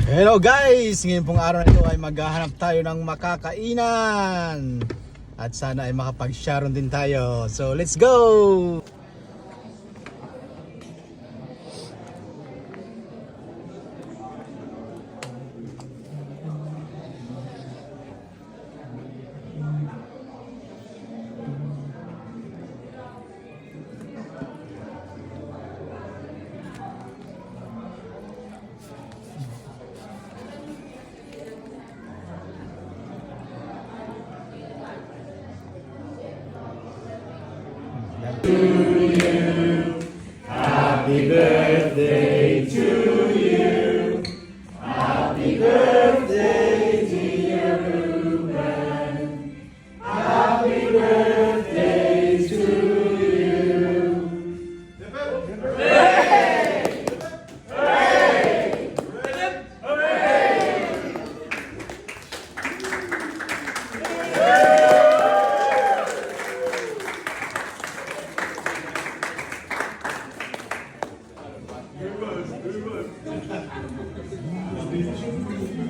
Hello guys! Ngayon pong araw na ito ay maghahanap tayo ng makakainan. At sana ay makapag-sharon din tayo. So let's go! Happy birthday to you. Happy birthday dear Ruben. Happy birthday to you. Hooray! Hooray!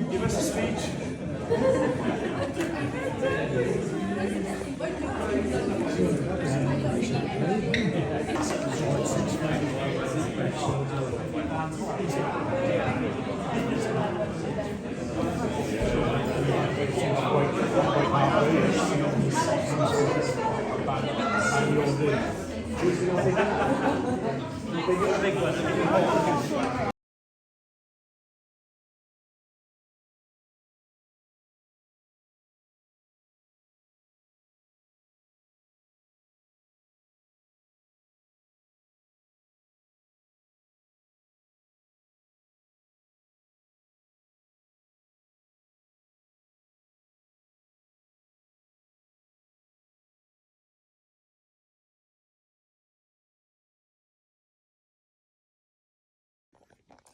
Give us a speech.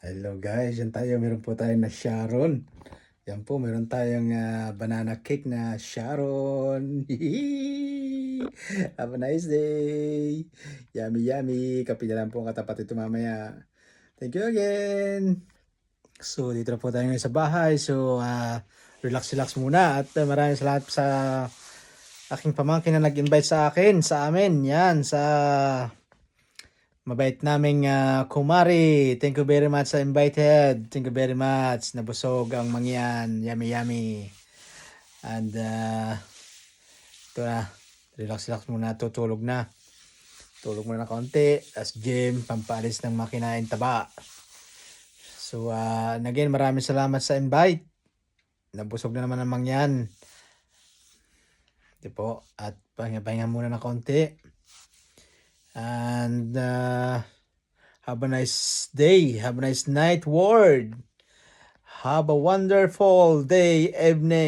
Hello guys, yan tayo. Meron po tayong na Sharon. Yan po, meron tayong banana cake na Sharon. Have a nice day. Yummy, yummy. Kape na lang po ang katapat ito mamaya. Thank you again. So, dito na po tayo ngayon sa bahay. So, relax muna. At maraming salamat sa aking pamangkin na nag-invite sa akin, sa amin. Yan, sa mabait naming kumari. Thank you very much sa invited. Thank you very much. Nabusog ang mangyan. Yummy, yummy. And ito na. Relax muna. Tutulog na. Tulog muna na kaunti. As gym, pampalis ng makinain taba. So, again, maraming salamat sa invite. Nabusog na naman ang mangyan. Ito po. At pahinga muna na kaunti. And have a nice day. Have a nice night, world. Have a wonderful day, evening.